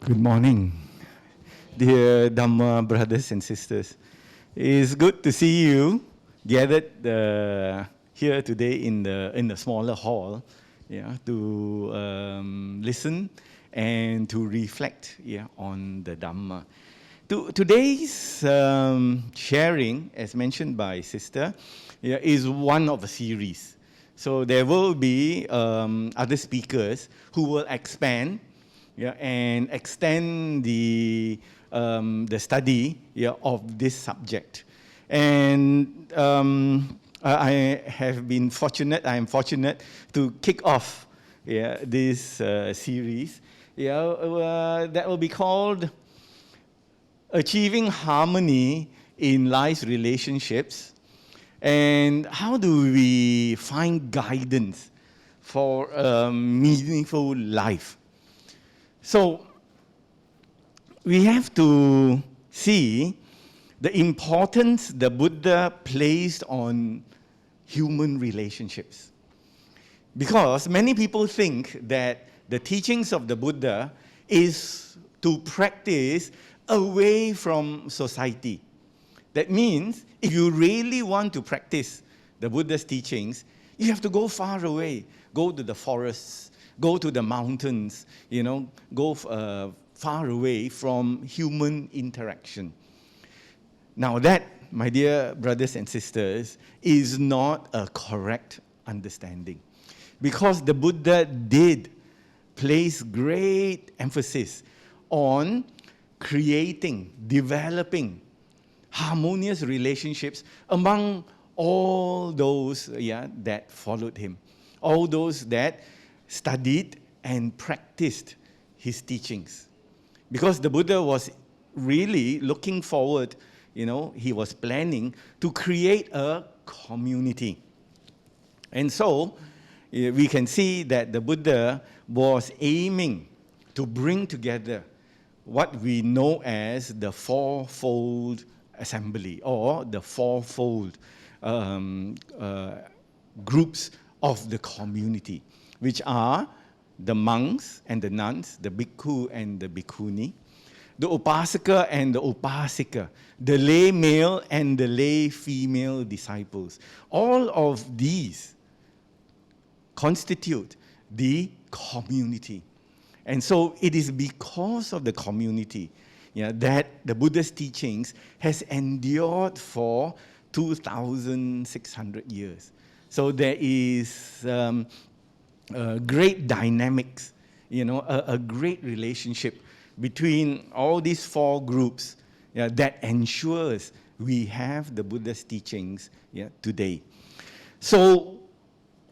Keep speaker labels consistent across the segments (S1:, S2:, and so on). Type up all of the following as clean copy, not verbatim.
S1: Good morning, dear Dhamma brothers and sisters. It's good to see you gathered here today in the smaller hall, to listen and to reflect, on the Dhamma. Today's sharing, as mentioned by Sister, is one of a series. So there will be other speakers who will expand and extend the study of this subject. And I am fortunate to kick off this series that will be called Achieving Harmony in Life's Relationships. And how do we find guidance for a meaningful life? So we have to see the importance the Buddha placed on human relationships. Because many people think that the teachings of the Buddha is to practice away from society. That means if you really want to practice the Buddha's teachings, you have to go far away, go to the forests, go to the mountains, go far away from human interaction. Now that, my dear brothers and sisters, is not a correct understanding. Because the Buddha did place great emphasis on creating, developing harmonious relationships among all those that followed him, all those that studied and practiced his teachings. Because the Buddha was really looking forward, he was planning to create a community. And so we can see that the Buddha was aiming to bring together what we know as the fourfold assembly, or the fourfold groups of the community, which are the monks and the nuns, the bhikkhu and the bhikkhuni, the upasaka and the upasika, the lay male and the lay female disciples. All of these constitute the community. And so it is because of the community that the Buddha's teachings has endured for 2,600 years. So there is great dynamics, a great relationship between all these four groups that ensures we have the Buddha's teachings today. So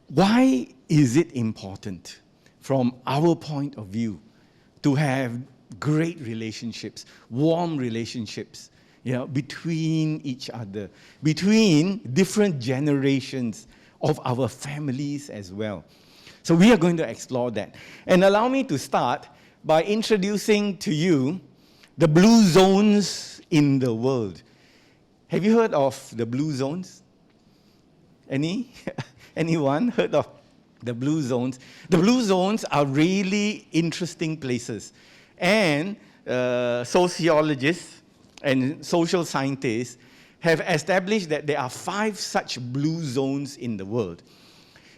S1: why is it important from our point of view to have great relationships, warm relationships, between each other, between different generations of our families as well? So we are going to explore that. And allow me to start by introducing to you the blue zones in the world. Have you heard of the blue zones? Anyone heard of the blue zones? The blue zones are really interesting places. And sociologists and social scientists have established that there are 5 such blue zones in the world.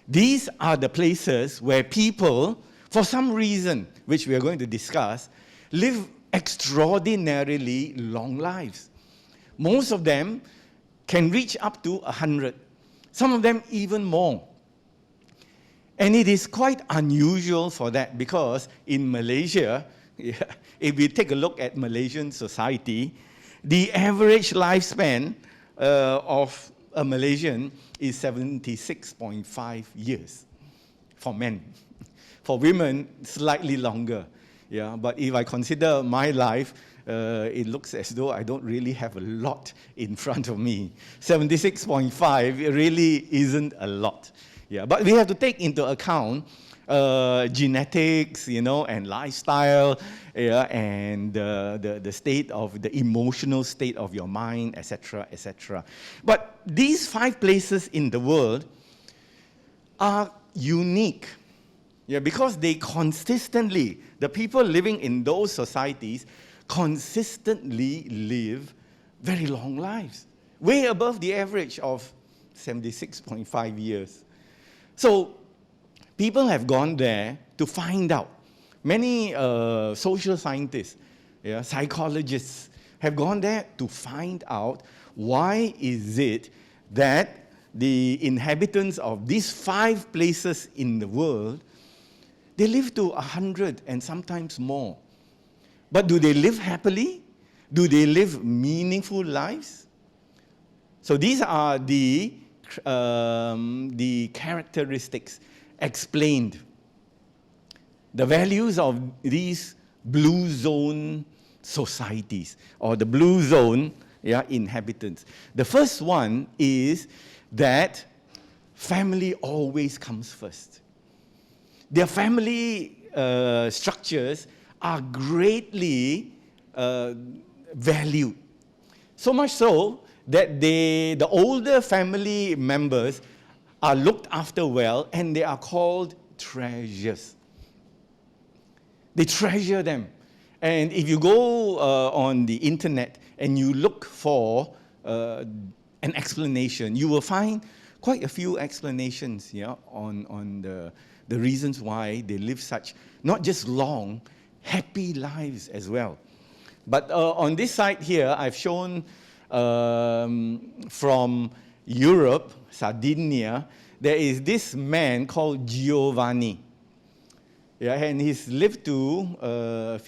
S1: These are the places where people, for some reason, which we are going to discuss, live extraordinarily long lives. Most of them can reach up to 100, some of them even more. And it is quite unusual for that because in Malaysia, if we take a look at Malaysian society, the average lifespan of a Malaysian is 76.5 years for men. For women, slightly longer. But if I consider my life, it looks as though I don't really have a lot in front of me. 76.5 really isn't a lot. But we have to take into account genetics, and lifestyle, and the state of the emotional state of your mind, etc., etc. But these 5 places in the world are unique Yeah, because they consistently, the people living in those societies consistently live very long lives, way above the average of 76.5 years. So people have gone there to find out. Many social scientists, yeah, psychologists have gone there to find out why is it that the inhabitants of these 5 places in the world, they live to 100 and sometimes more. But do they live happily? Do they live meaningful lives? So these are the characteristics explained. The values of these blue zone societies or the blue zone, yeah, inhabitants. The first one is that family always comes first. Their family structures are greatly valued. So much so that the older family members are looked after well and they are called treasures. They treasure them. And if you go on the internet and you look for an explanation, you will find quite a few explanations, yeah, on the reasons why they live such, not just long, happy lives as well. But on this side here, I've shown from Europe, Sardinia, there is this man called Giovanni. Yeah, and he's lived to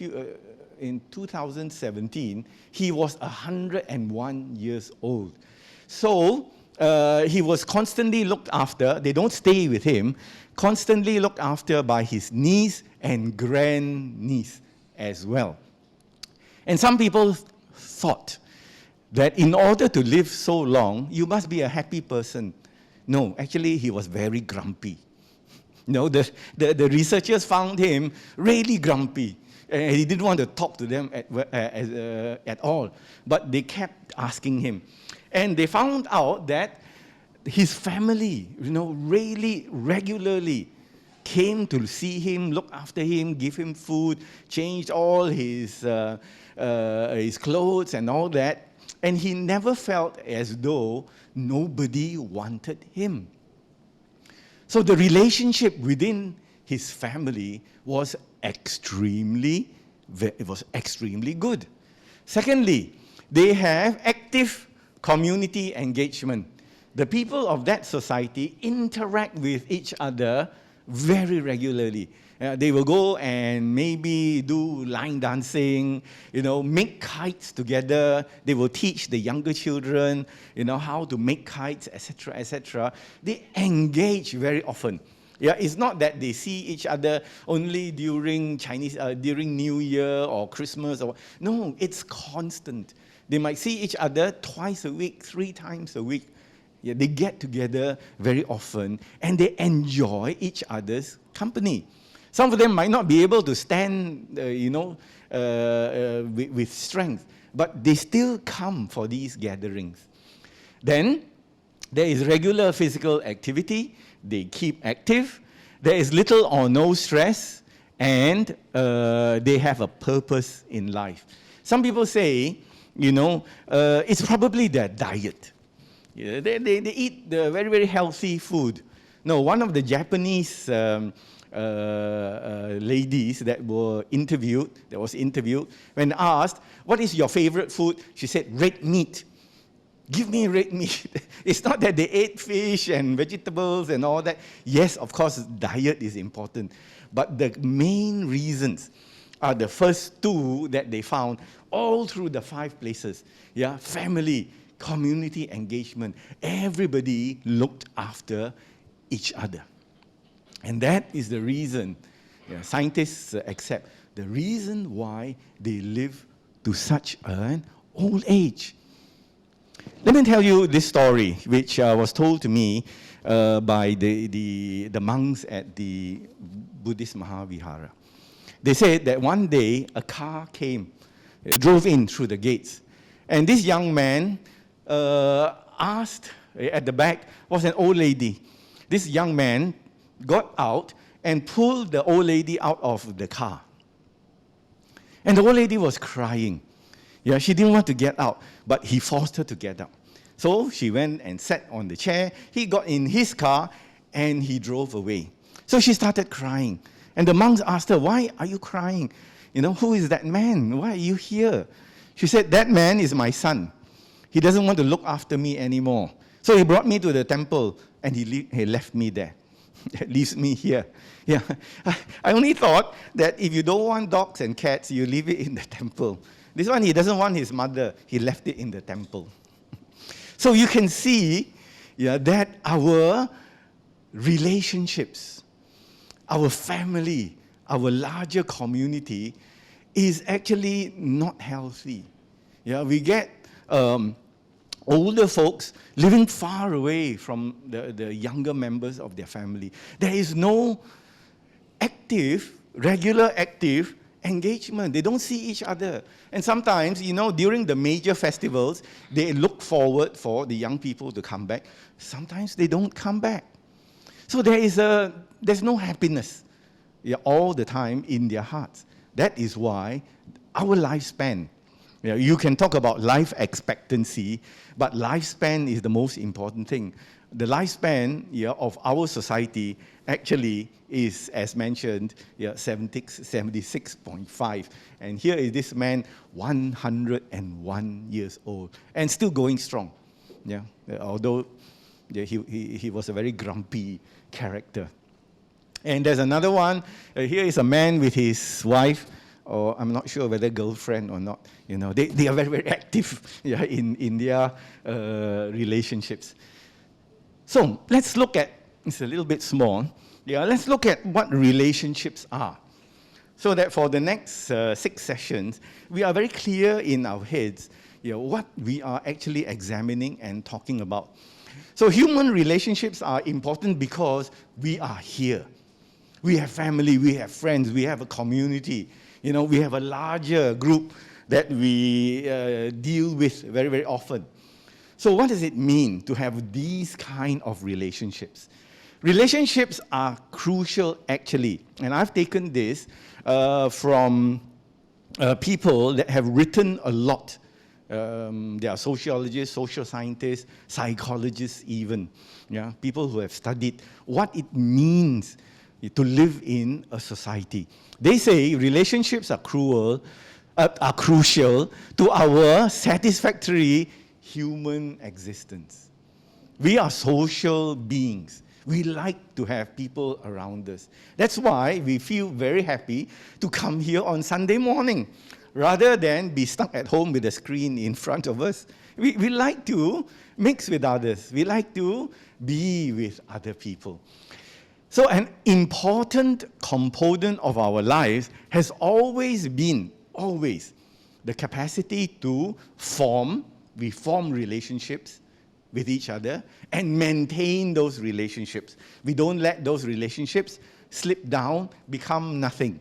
S1: in 2017, he was 101 years old. So he was constantly looked after. They don't stay with him. Constantly looked after by his niece and grandniece as well. And some people thought that in order to live so long, you must be a happy person. No, actually, he was very grumpy. No, the researchers found him really grumpy. He didn't want to talk to them at all. But they kept asking him. And they found out that his family, really regularly came to see him, look after him, give him food, changed all his clothes and all that. And he never felt as though nobody wanted him. So the relationship within his family was extremely good. Secondly, they have active community engagement. The people of that society interact with each other very regularly. They will go and maybe do line dancing, make kites together. They will teach the younger children, how to make kites, etc., etc. They engage very often. Yeah, it's not that they see each other only during during New Year or Christmas. No, it's constant. They might see each other twice a week, 3 times a week. Yeah, they get together very often and they enjoy each other's company. Some of them might not be able to stand, with strength, but they still come for these gatherings. Then there is regular physical activity. They keep active. There is little or no stress, and they have a purpose in life. Some people say, it's probably their diet. Yeah, they eat the very, very healthy food. No, one of the Japanese ladies that was interviewed, when asked, what is your favorite food? She said, red meat. Give me red meat. It's not that they ate fish and vegetables and all that. Yes, of course, diet is important. But the main reasons are the first 2 that they found all through the 5 places. Yeah, family, community engagement. Everybody looked after each other. And that is the reason, scientists accept, the reason why they live to such an old age. Let me tell you this story, which was told to me by the monks at the Buddhist Mahavihara. They said that one day a car drove in through the gates. And this young man asked, at the back was an old lady. This young man got out and pulled the old lady out of the car. And the old lady was crying. Yeah, she didn't want to get out, but he forced her to get out. So she went and sat on the chair. He got in his car and he drove away. So she started crying. And the monks asked her, why are you crying? Who is that man? Why are you here? She said, that man is my son. He doesn't want to look after me anymore. So he brought me to the temple and he left me there. Leaves me here. Yeah, I only thought that if you don't want dogs and cats, you leave it in the temple. This one, he doesn't want his mother. He left it in the temple. So you can see that our relationships, our family, our larger community is actually not healthy. Yeah, we get older folks living far away from the younger members of their family. There is no regular active engagement. They don't see each other. And sometimes, during the major festivals, they look forward for the young people to come back. Sometimes they don't come back. So there's no happiness all the time in their hearts. That is why our lifespan, you can talk about life expectancy, but lifespan is the most important thing. The lifespan of our society actually is, as mentioned, 76.5. And here is this man, 101 years old, and still going strong. Yeah, although he was a very grumpy character. And there's another one. Here is a man with his wife, or I'm not sure whether girlfriend or not. They are very, very active in their relationships. So let's look at, it's a little bit small, let's look at what relationships are. So that for the next 6 sessions, we are very clear in our heads what we are actually examining and talking about. So human relationships are important because we are here. We have family, we have friends, we have a community. We have a larger group that we deal with very, very often. So what does it mean to have these kind of relationships? Relationships are crucial, actually. And I've taken this from people that have written a lot. They are sociologists, social scientists, psychologists even. People who have studied what it means to live in a society. They say relationships are crucial to our satisfactory human existence. We are social beings. We like to have people around us. That's why we feel very happy to come here on Sunday morning, rather than be stuck at home with a screen in front of us. We like to mix with others. We like to be with other people. So an important component of our lives has always been, the capacity to form relationships with each other and maintain those relationships. We don't let those relationships slip down, become nothing.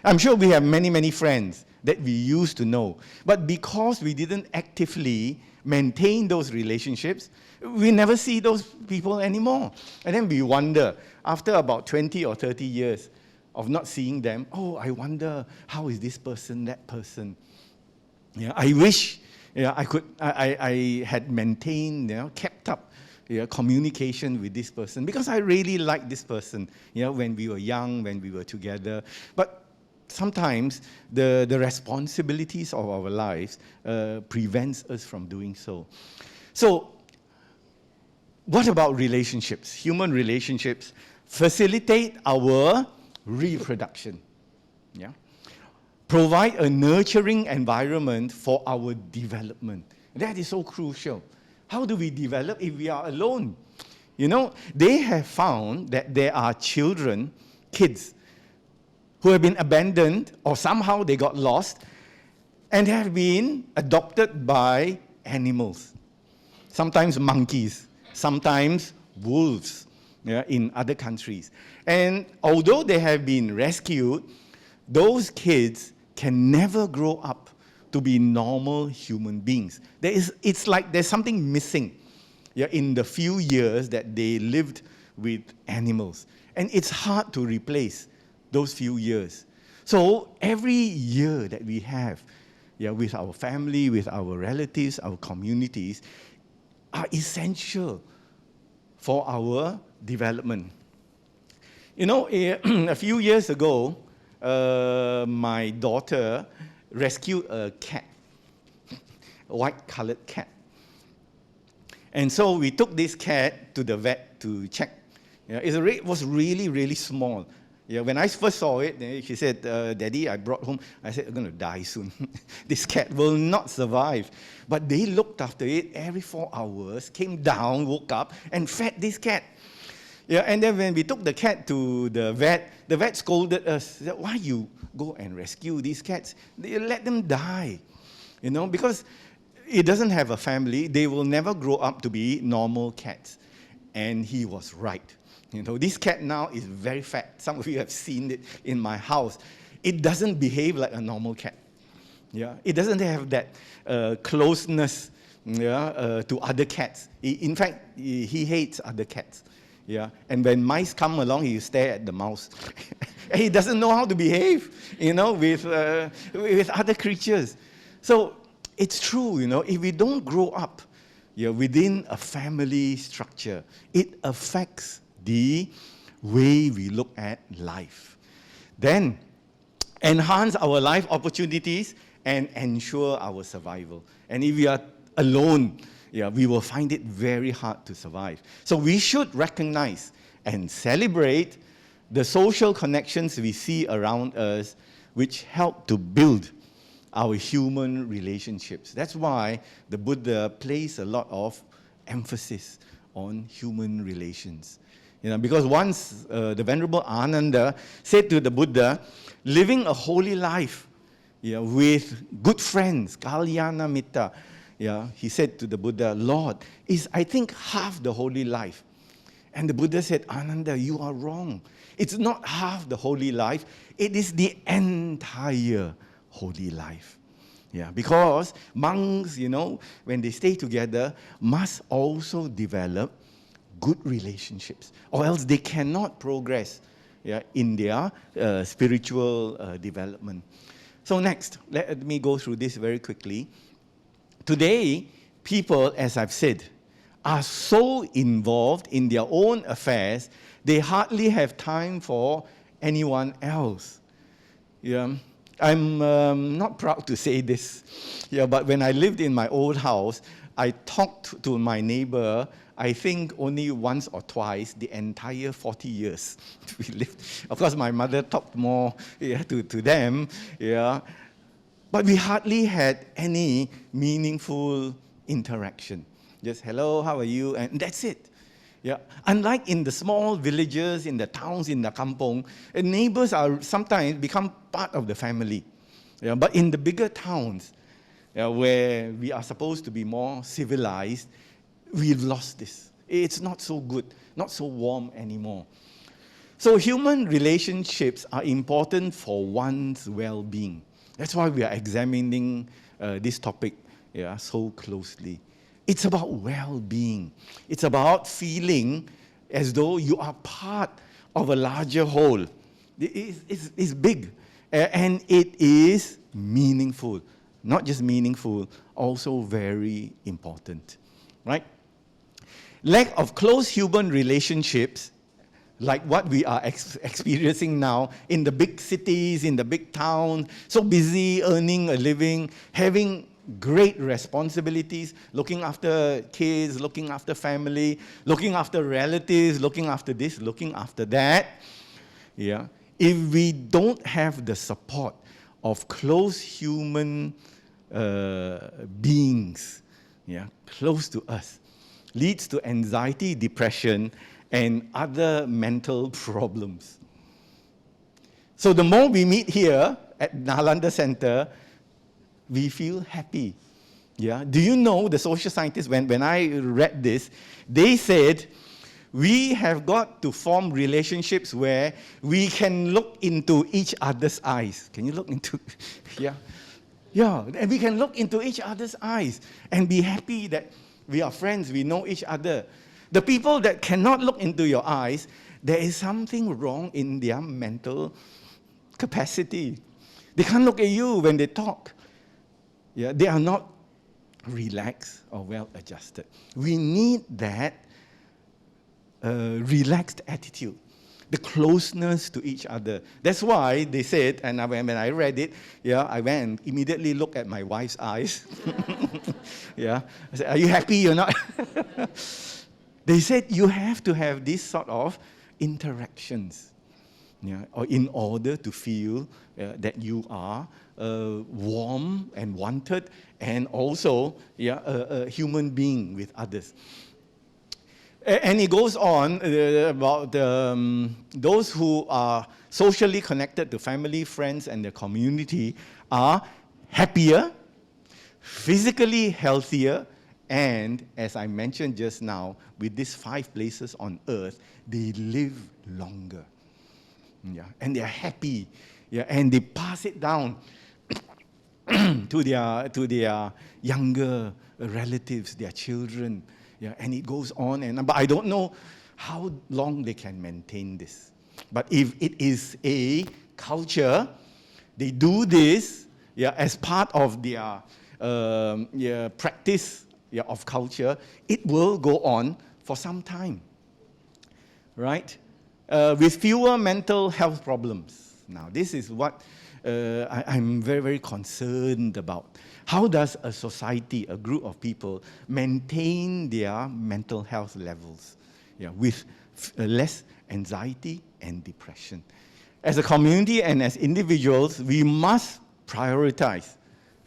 S1: I'm sure we have many, many friends that we used to know, but because we didn't actively maintain those relationships, we never see those people anymore. And then we wonder, after about 20 or 30 years of not seeing them, I wonder, how is this person, that person? I wish I had maintained, kept up communication with this person, because I really like this person, when we were young, when we were together. But sometimes the responsibilities of our lives prevents us from doing so. So what about relationships? Human relationships facilitate our reproduction. Provide a nurturing environment for our development. That is so crucial. How do we develop if we are alone? They have found that there are kids, who have been abandoned or somehow they got lost and have been adopted by animals. Sometimes monkeys, sometimes wolves, in other countries. And although they have been rescued, those kids can never grow up to be normal human beings. It's like there's something missing in the few years that they lived with animals. And it's hard to replace those few years. So every year that we have, with our family, with our relatives, our communities, are essential for our development. You know, a few years ago, my daughter rescued a cat, a white-colored cat. And so we took this cat to the vet to check. It was really, really small. When I first saw it, she said, Daddy, I brought home. I said, I'm going to die soon. This cat will not survive. But they looked after it every 4 hours, came down, woke up, and fed this cat. And then when we took the cat to the vet scolded us. Said, why you go and rescue these cats? They let them die. Because it doesn't have a family. They will never grow up to be normal cats. And he was right. This cat now is very fat. Some of you have seen it in my house. It doesn't behave like a normal cat. It doesn't have that closeness to other cats. In fact, he hates other cats. And when mice come along, he stare at the mouse. He doesn't know how to behave, with other creatures. So it's true, if we don't grow up within a family structure, it affects the way we look at life. Then, enhance our life opportunities and ensure our survival. And if we are alone, we will find it very hard to survive. So we should recognize and celebrate the social connections we see around us, which help to build our human relationships. That's why the Buddha placed a lot of emphasis on human relations. Because once the Venerable Ananda said to the Buddha, living a holy life with good friends, kalyana mitta, he said to the Buddha, Lord, is I think half the holy life. And the Buddha said, Ananda, you are wrong. It's not half the holy life. It is the entire holy life. Because monks, when they stay together, must also develop good relationships, or else they cannot progress in their spiritual development. So next, let me go through this very quickly. Today, people, as I've said, are so involved in their own affairs, they hardly have time for anyone else. I'm not proud to say this, but when I lived in my old house, I talked to my neighbor, I think only once or twice the entire 40 years we lived. Of course, my mother talked more to them, but we hardly had any meaningful interaction. Just, hello, how are you? And that's it. Unlike in the small villages, in the towns, in the kampong, neighbors are sometimes become part of the family. But in the bigger towns, where we are supposed to be more civilized, we've lost this. It's not so good, not so warm anymore. So human relationships are important for one's well-being. That's why we are examining this topic so closely. It's about well-being. It's about feeling as though you are part of a larger whole. It's big, and it is meaningful. Not just meaningful, also very important, right? Lack of close human relationships, like what we are experiencing now in the big cities, in the big towns, so busy earning a living, having great responsibilities, looking after kids, looking after family, looking after relatives, looking after this, looking after that. If we don't have the support of close human beings, close to us, leads to anxiety, depression, and other mental problems. So the more we meet here at Nalanda Center, we feel happy. Do you know the social scientists, when I read this, they said, we have got to form relationships where we can look into each other's eyes. Can you look into, and we can look into each other's eyes and be happy that we are friends, we know each other. The people that cannot look into your eyes, there is something wrong in their mental capacity. They can't look at you when they talk. Yeah, they are not relaxed or well adjusted. We need that relaxed attitude, the closeness to each other. That's why they said, and when I read it, yeah, I went and immediately looked at my wife's eyes. Yeah, I said, "Are you happy? You're not?" They said you have to have this sort of interactions, yeah, or in order to feel that you are warm and wanted, and also, yeah, a human being with others. And he goes on about those who are socially connected to family, friends, and the community are happier, physically healthier, and, as I mentioned just now, with these 5 places on earth, they live longer. Yeah, and they're happy, yeah, and they pass it down to their younger relatives, their children, yeah, and it goes on and on. But I don't know how long they can maintain this. But if it is a culture, they do this, yeah, as part of their practice, yeah, of culture, it will go on for some time, right? With fewer mental health problems. Now, this is what I'm very, very concerned about. How does a society, a group of people, maintain their mental health levels, yeah, with less anxiety and depression? As a community and as individuals, we must prioritize.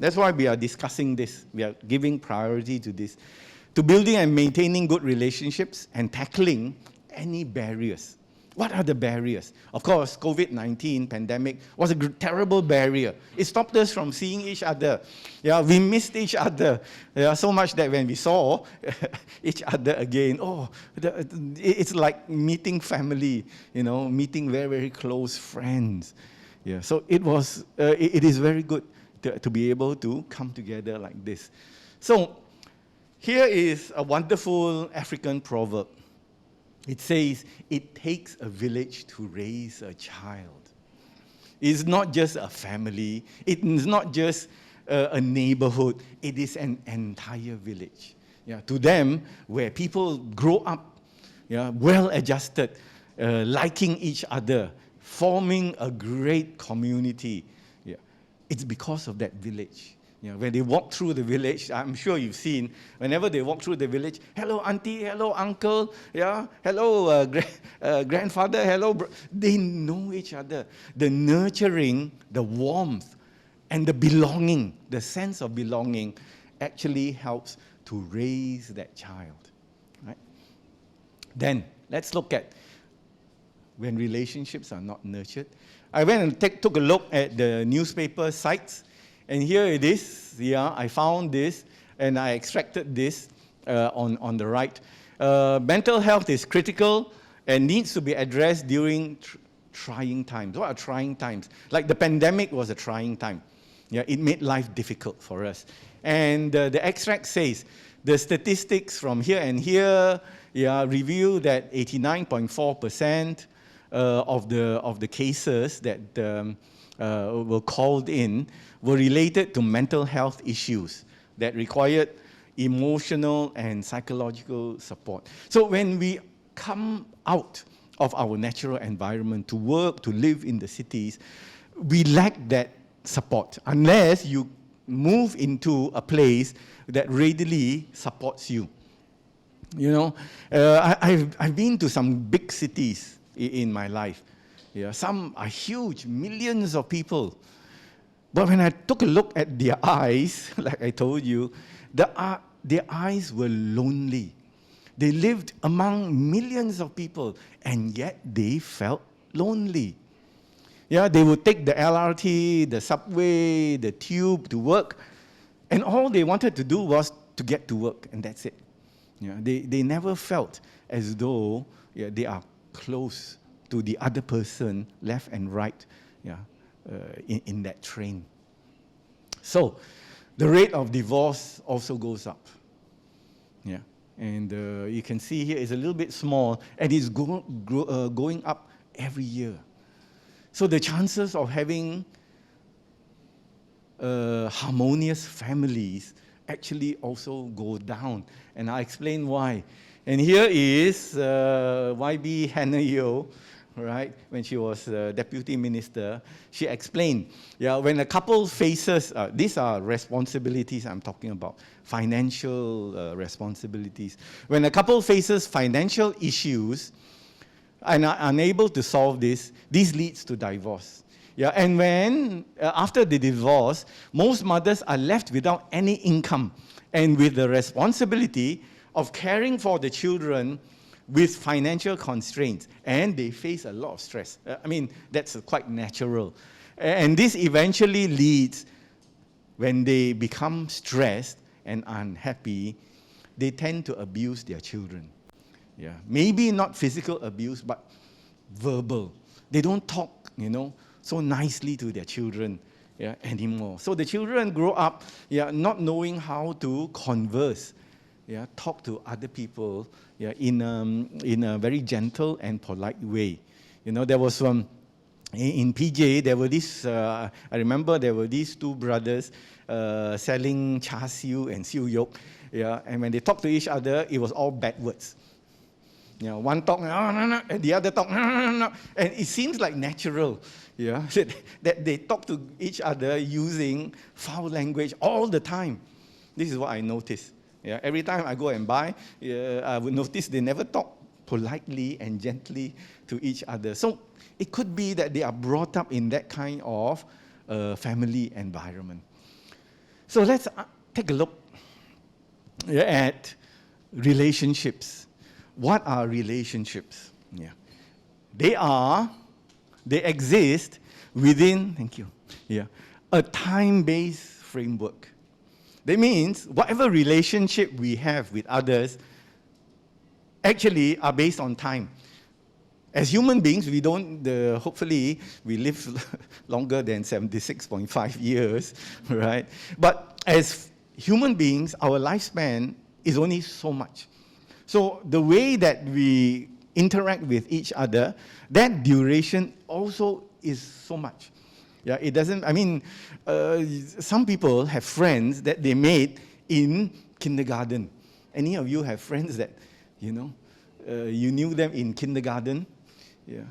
S1: That's why we are discussing this. We are giving priority to this, to building and maintaining good relationships and tackling any barriers. What are the barriers? Of course, COVID-19 pandemic was a terrible barrier. It stopped us from seeing each other. Yeah, we missed each other. Yeah, so much that when we saw each other again, it's like meeting family, meeting very, very close friends. Yeah, so it is very good to be able to come together like this. So here is a wonderful African proverb. It says, it takes a village to raise a child. It's not just a family. It is not just a neighborhood. It is an entire village. Yeah, to them, where people grow up, yeah, well adjusted, liking each other, forming a great community. Yeah, it's because of that village. Yeah, when they walk through the village, I'm sure you've seen, whenever they walk through the village, hello auntie, hello uncle, yeah, hello grandfather, hello, they know each other. The nurturing, the warmth, and the belonging, the sense of belonging actually helps to raise that child, right? Then, let's look at when relationships are not nurtured. I went and took a look at the newspaper sites. And here it is. Yeah, I found this, and I extracted this on the right. Mental health is critical and needs to be addressed during trying times. What are trying times? Like the pandemic was a trying time. Yeah, it made life difficult for us. And the extract says, the statistics from here and here, yeah, reveal that 89.4% of the cases that were called in were related to mental health issues that required emotional and psychological support. So when we come out of our natural environment to work, to live in the cities, we lack that support unless you move into a place that readily supports you. I've been to some big cities in my life. Yeah, some are huge, millions of people. But when I took a look at their eyes, like I told you, their eyes were lonely. They lived among millions of people, and yet they felt lonely. Yeah, they would take the LRT, the subway, the tube to work, and all they wanted to do was to get to work, and that's it. Yeah, they never felt as though, yeah, they are close to the other person, left and right, yeah, in that train. So, the rate of divorce also goes up. Yeah, And you can see here it's a little bit small, and it's going up every year. So the chances of having harmonious families actually also go down. And I'll explain why. And here is YB Hannah Yeoh, right? When she was deputy minister, she explained, yeah, when a couple faces, these are responsibilities I'm talking about, financial responsibilities. When a couple faces financial issues and are unable to solve this leads to divorce. Yeah, and when, after the divorce, most mothers are left without any income and with the responsibility of caring for the children with financial constraints, and they face a lot of stress. I mean, that's quite natural. And this eventually leads, when they become stressed and unhappy, they tend to abuse their children. Yeah, maybe not physical abuse, but verbal. They don't talk, so nicely to their children, yeah, anymore. So the children grow up, yeah, not knowing how to converse, yeah, talk to other people, yeah, in a very gentle and polite way. There was in PJ, there were I remember there were these two brothers selling char siu and siu yok, yeah, and when they talked to each other, it was all bad words. One talk, and the other talk, and it seems like natural, yeah, that they talk to each other using foul language all the time. This is what I noticed. Yeah, every time I go and buy, I would notice they never talk politely and gently to each other. So it could be that they are brought up in that kind of family environment. So let's take a look at relationships. What are relationships? Yeah, they exist within, thank you, yeah, a time-based framework. That means whatever relationship we have with others actually are based on time. As human beings, we don't, hopefully, we live longer than 76.5 years, right? But as human beings, our lifespan is only so much. So the way that we interact with each other, that duration also is so much. Yeah, it doesn't, some people have friends that they made in kindergarten. Any of you have friends that, you knew them in kindergarten? Yeah.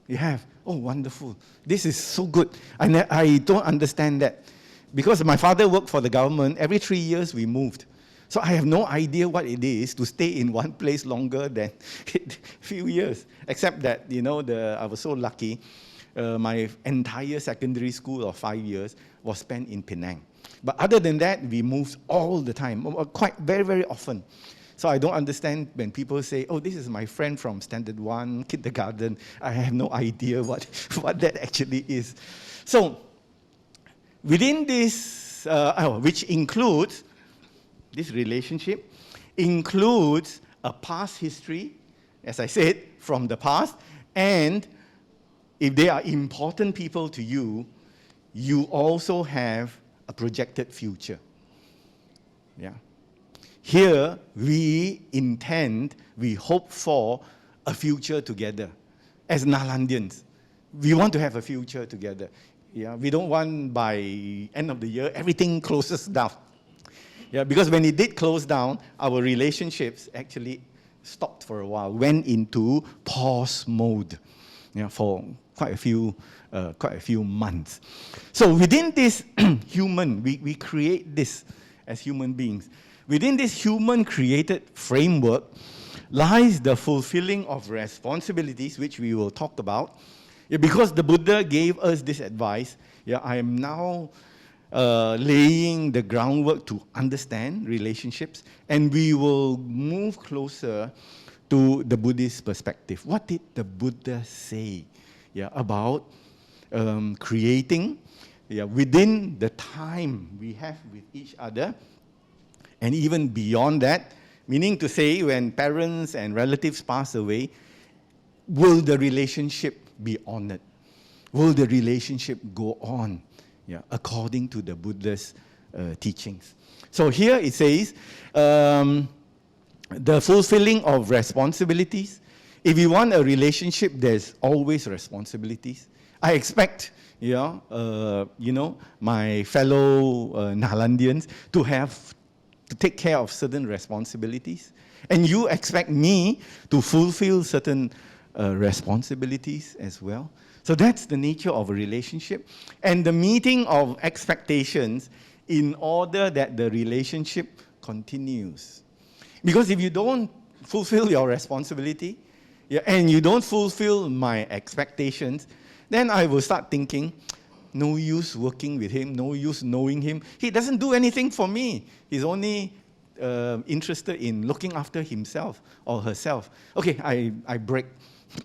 S1: You have? Oh, wonderful. This is so good. I don't understand that. Because my father worked for the government, every 3 years we moved. So I have no idea what it is to stay in one place longer than a few years. Except that, I was so lucky. My entire secondary school of 5 years was spent in Penang. But other than that, we moved all the time, quite very, very often. So I don't understand when people say, oh, this is my friend from Standard 1, kindergarten. I have no idea what that actually is. So within this, which includes, this relationship includes a past history, as I said, from the past, and if they are important people to you, you also have a projected future. Yeah. Here, we hope for a future together. As Nalandians, we want to have a future together. Yeah, we don't want by end of the year, everything closes down. Yeah, because when it did close down, our relationships actually stopped for a while, went into pause mode, for quite a few months. So within this we create this as human beings. Within this human-created framework lies the fulfilling of responsibilities, which we will talk about. Yeah, because the Buddha gave us this advice, I am now laying the groundwork to understand relationships, and we will move closer to the Buddhist perspective. What did the Buddha say about creating within the time we have with each other, and even beyond that, meaning to say when parents and relatives pass away, will the relationship be honored? Will the relationship go on? According to the Buddha's teachings. So here it says, the fulfilling of responsibilities. If you want a relationship, there's always responsibilities. I expect, my fellow Nalandians to take care of certain responsibilities. And you expect me to fulfill certain responsibilities as well. So that's the nature of a relationship. And the meeting of expectations in order that the relationship continues. Because if you don't fulfill your responsibility, and you don't fulfill my expectations, then I will start thinking, no use working with him, no use knowing him. He doesn't do anything for me. He's only interested in looking after himself or herself. Okay, I break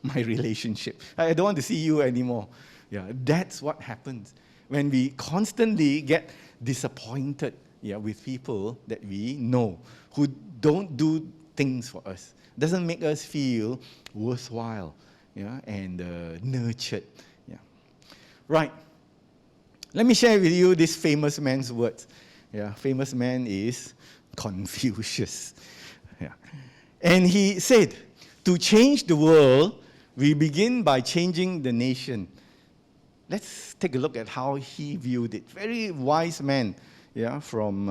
S1: my relationship. I don't want to see you anymore. Yeah, that's what happens when we constantly get disappointed with people that we know who don't do things for us. Doesn't make us feel worthwhile, and nurtured. Yeah. Right. Let me share with you this famous man's words. Yeah, famous man is Confucius. Yeah. And he said, to change the world, we begin by changing the nation. Let's take a look at how he viewed it. Very wise man, from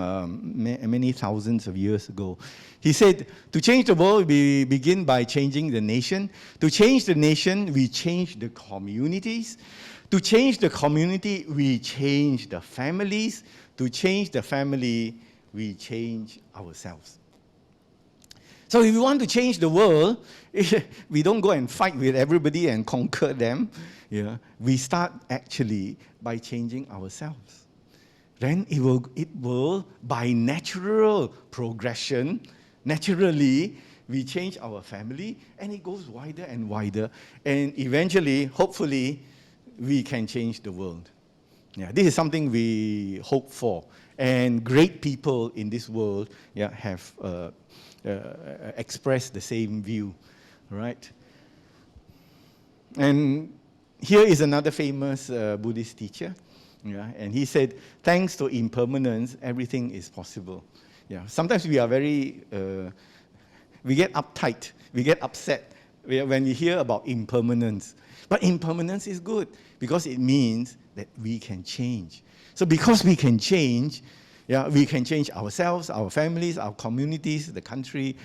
S1: many thousands of years ago. He said, to change the world, we begin by changing the nation. To change the nation, we change the communities. To change the community, we change the families. To change the family, we change ourselves. So if we want to change the world, we don't go and fight with everybody and conquer them. We start actually by changing ourselves. Then it will by natural progression, naturally, we change our family, and it goes wider and wider. And eventually, hopefully, we can change the world. This is something we hope for. And great people in this world have expressed the same view, right? And here is another famous Buddhist teacher. And he said, thanks to impermanence, everything is possible. Sometimes we are we get uptight, we get upset when we hear about impermanence. But impermanence is good because it means that we can change. So because we can change, we can change ourselves, our families, our communities, the country,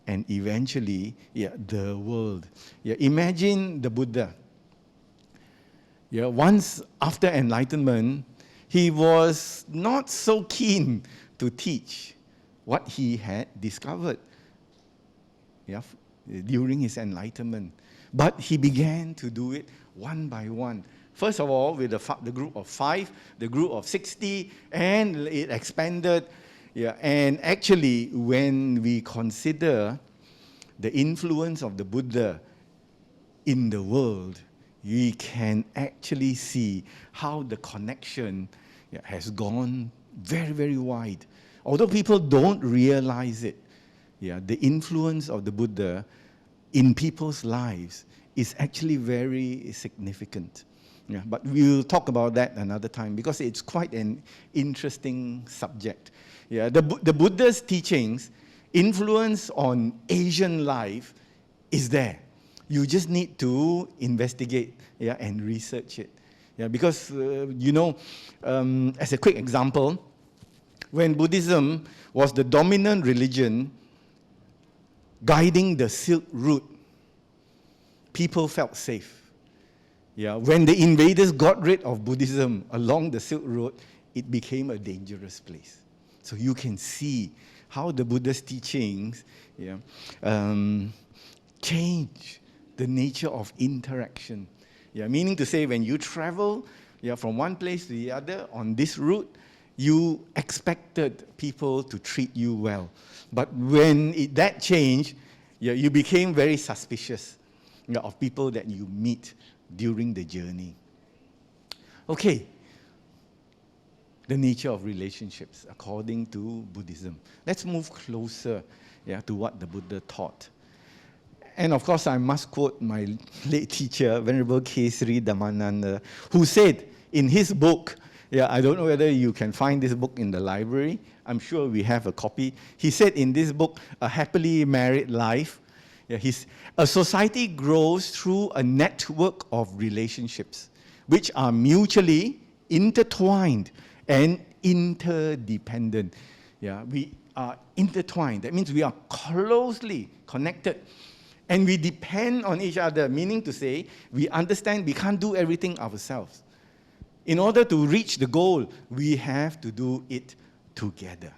S1: and eventually, the world. Imagine the Buddha. Once after enlightenment, he was not so keen to teach what he had discovered during his enlightenment. But he began to do it one by one. First of all, with the group of 5, the group of 60, and it expanded. And actually, when we consider the influence of the Buddha in the world, we can actually see how the connection has gone very, very wide. Although people don't realize it, the influence of the Buddha in people's lives is actually very significant. But we'll talk about that another time because it's quite an interesting subject. The Buddha's teachings, influence on Asian life is there. You just need to investigate and research it. Because, as a quick example, when Buddhism was the dominant religion guiding the Silk Route, people felt safe. When the invaders got rid of Buddhism along the Silk Road, it became a dangerous place. So you can see how the Buddha's teachings change the nature of interaction. Meaning to say, when you travel from one place to the other on this route, you expected people to treat you well. But when that changed, you became very suspicious of people that you meet during the journey. Okay, the nature of relationships according to Buddhism. Let's move closer to what the Buddha taught. And of course, I must quote my late teacher, Venerable Kesari Dhammananda, who said in his book, Yeah, I don't know whether you can find this book in the library. I'm sure we have a copy. He said in this book, A Happily Married Life, yeah, a society grows through a network of relationships which are mutually intertwined and interdependent. Yeah, we are intertwined. That means we are closely connected. And we depend on each other, meaning to say, we understand we can't do everything ourselves. In order to reach the goal, we have to do it together.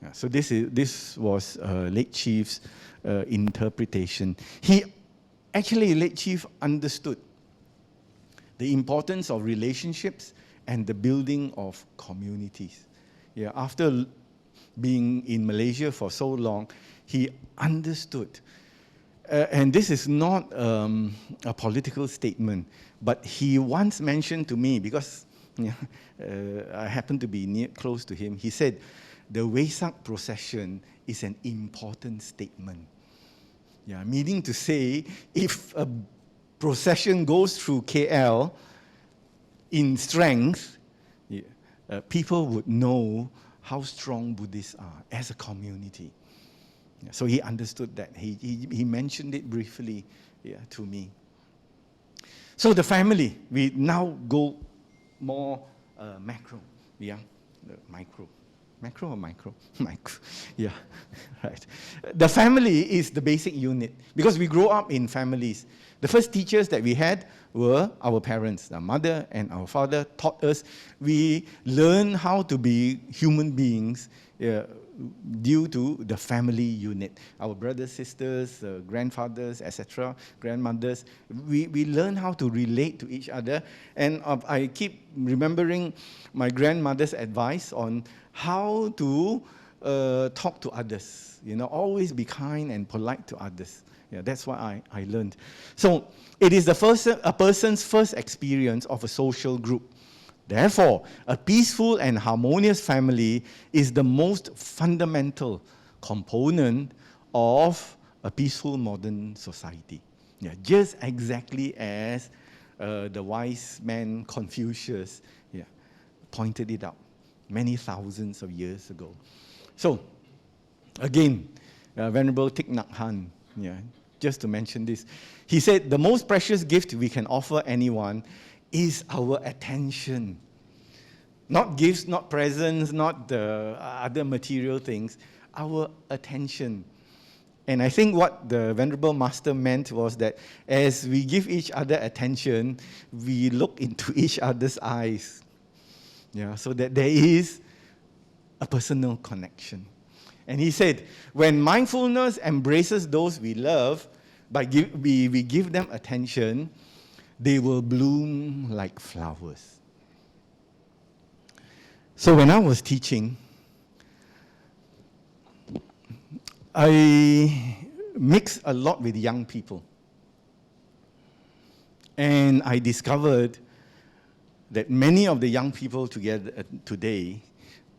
S1: Yeah, so this was late Chief's interpretation. Late Chief understood the importance of relationships and the building of communities. Yeah, after being in Malaysia for so long, he understood. And this is not a political statement, but he once mentioned to me, because I happen to be close to him, he said, the Wesak procession is an important statement. Yeah, meaning to say, if a procession goes through KL in strength, people would know how strong Buddhists are as a community. So he understood that. He mentioned it briefly to me. So the family, we now go more macro. Yeah, micro. Macro or micro? Micro. Yeah, right. The family is the basic unit because we grow up in families. The first teachers that we had were our parents. Our mother and our father taught us. We learn how to be human beings due to the family unit. Our brothers, sisters, grandfathers, etc., grandmothers, we learn how to relate to each other. And I keep remembering my grandmother's advice on how to talk to others. Always be kind and polite to others. Yeah, that's what I learned. So it is a person's first experience of a social group. Therefore, a peaceful and harmonious family is the most fundamental component of a peaceful modern society. Yeah, just exactly as the wise man Confucius pointed it out many thousands of years ago. So, again, Venerable Thich Nhat Hanh, just to mention this, he said the most precious gift we can offer anyone is our attention. Not gifts, not presents, not the other material things, our attention. And I think what the Venerable Master meant was that as we give each other attention, we look into each other's eyes. Yeah, so that there is a personal connection. And he said, when mindfulness embraces those we love, we give them attention, they will bloom like flowers. So when I was teaching, I mixed a lot with young people. And I discovered that many of the young people today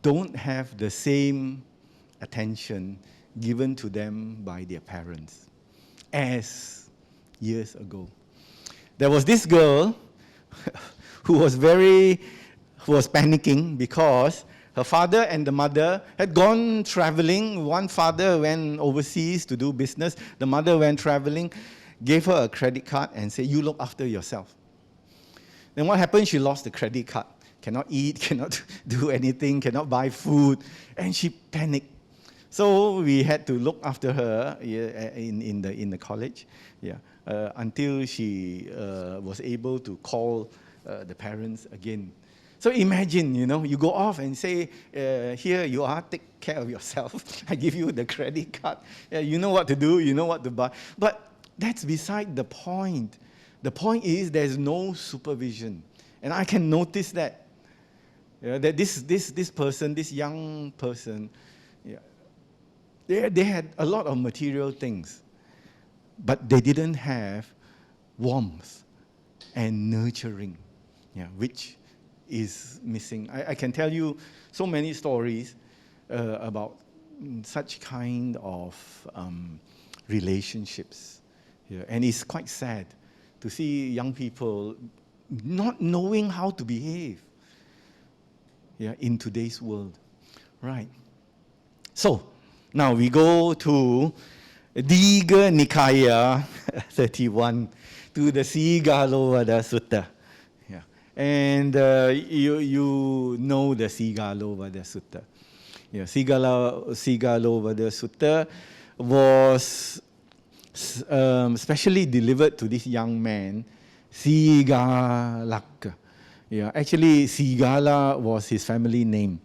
S1: don't have the same attention given to them by their parents as years ago. There was this girl who was panicking because her father and the mother had gone traveling. One father went overseas to do business. The mother went traveling, gave her a credit card and said, you look after yourself. Then what happened? She lost the credit card. Cannot eat, cannot do anything, cannot buy food. And she panicked. So we had to look after her in the college until she was able to call the parents again. So imagine, you go off and say, here you are, take care of yourself. I give you the credit card. You know what to do, you know what to buy. But that's beside the point. The point is there's no supervision. And I can notice that. That this person, this young person, they had a lot of material things, but they didn't have warmth and nurturing, which is missing. I can tell you so many stories about such kind of relationships. And it's quite sad to see young people not knowing how to behave. in today's world. Right. So, now we go to Diga Nikaya 31, to the Sigalovada Sutta. Yeah. And you know the Sigalovada Sutta. Yeah, Sigalovada Sutta was specially delivered to this young man, Sigalaka. Yeah, actually, Sigala was his family name.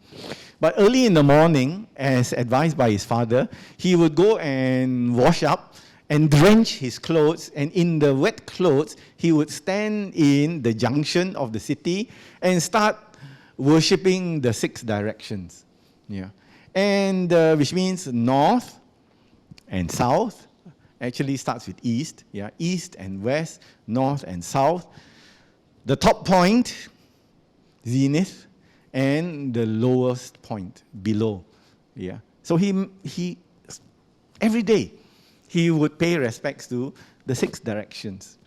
S1: But early in the morning, as advised by his father, he would go and wash up and drench his clothes, and in the wet clothes, he would stand in the junction of the city and start worshipping the 6 directions. Yeah. And which means north and south, actually starts with east, east and west, north and south. The top point, zenith, and the lowest point, below. Yeah. So he every day, he would pay respects to the 6 directions.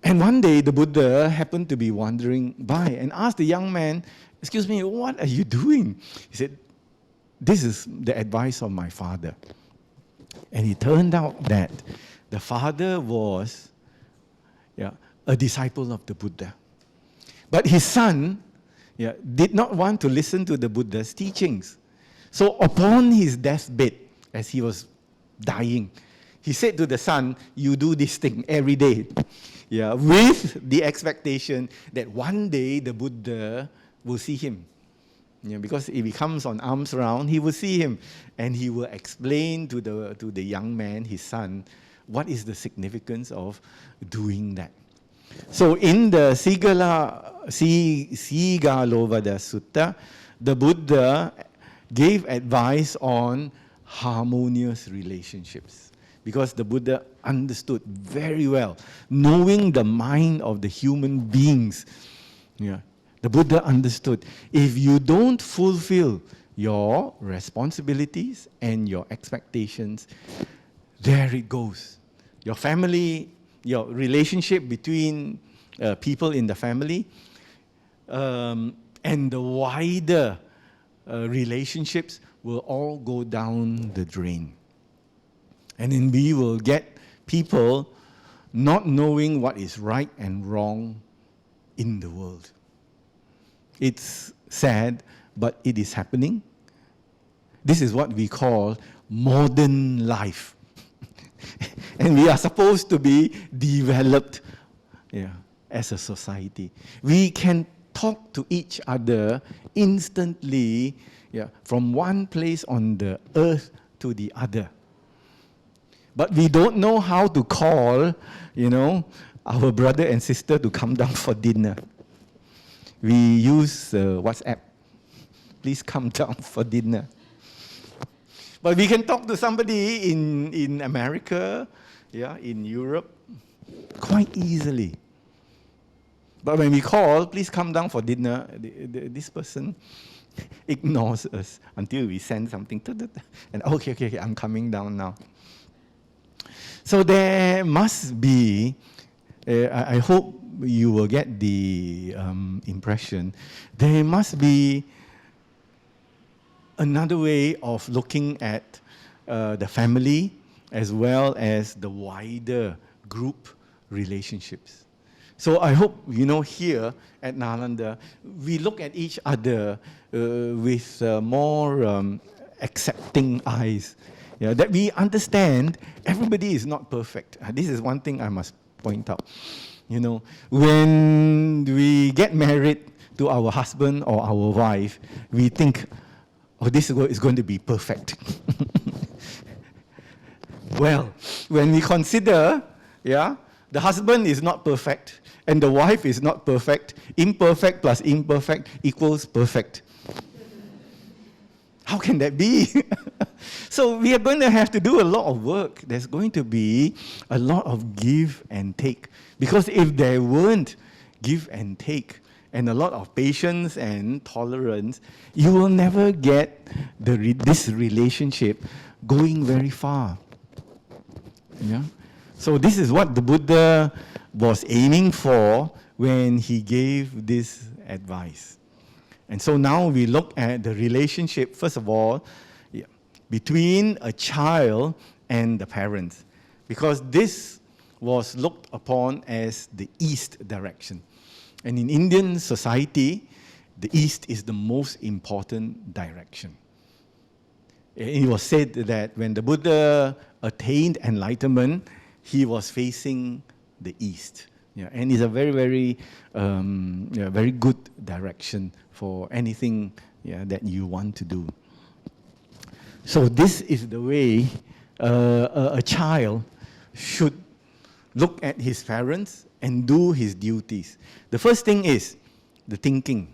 S1: And one day, the Buddha happened to be wandering by and asked the young man, "Excuse me, what are you doing?" He said, "This is the advice of my father." And it turned out that the father was a disciple of the Buddha. But his son did not want to listen to the Buddha's teachings. So upon his deathbed, as he was dying, he said to the son, "You do this thing every day." With the expectation that one day the Buddha will see him. Because if he comes on arms round, he will see him, and he will explain to the young man, his son, what is the significance of doing that. So in the Sigalovada Sutta, the Buddha gave advice on harmonious relationships, because the Buddha understood very well, knowing the mind of the human beings. The Buddha understood, if you don't fulfill your responsibilities and your expectations, there it goes. Your family, your relationship between people in the family, and the wider relationships will all go down the drain. And then we will get people not knowing what is right and wrong in the world. It's sad, but it is happening. This is what we call modern life. And we are supposed to be developed as a society. We can talk to each other instantly from one place on the earth to the other. But we don't know how to call, our brother and sister to come down for dinner. We use WhatsApp. Please come down for dinner. But we can talk to somebody in America, in Europe, quite easily. But when we call, please come down for dinner, this person ignores us until we send something. And okay, I'm coming down now. So there must be, I hope you will get the impression, there must be another way of looking at the family as well as the wider group relationships. So I hope, here at Nalanda, we look at each other with more accepting eyes. That we understand everybody is not perfect. This is one thing I must point out. When we get married to our husband or our wife, we think, this is going to be perfect. Well, when we consider, the husband is not perfect, and the wife is not perfect, imperfect plus imperfect equals perfect. How can that be? So we are going to have to do a lot of work. There's going to be a lot of give and take. Because if there weren't give and take, and a lot of patience and tolerance, you will never get this relationship going very far. So this is what the Buddha was aiming for when he gave this advice. And so now we look at the relationship, first of all, between a child and the parents, because this was looked upon as the east direction. And in Indian society, the east is the most important direction. It was said that when the Buddha attained enlightenment, he was facing the east. Yeah, and it's a very, very, very good direction for anything that you want to do. So this is the way a child should look at his parents and do his duties. The first thing is the thinking.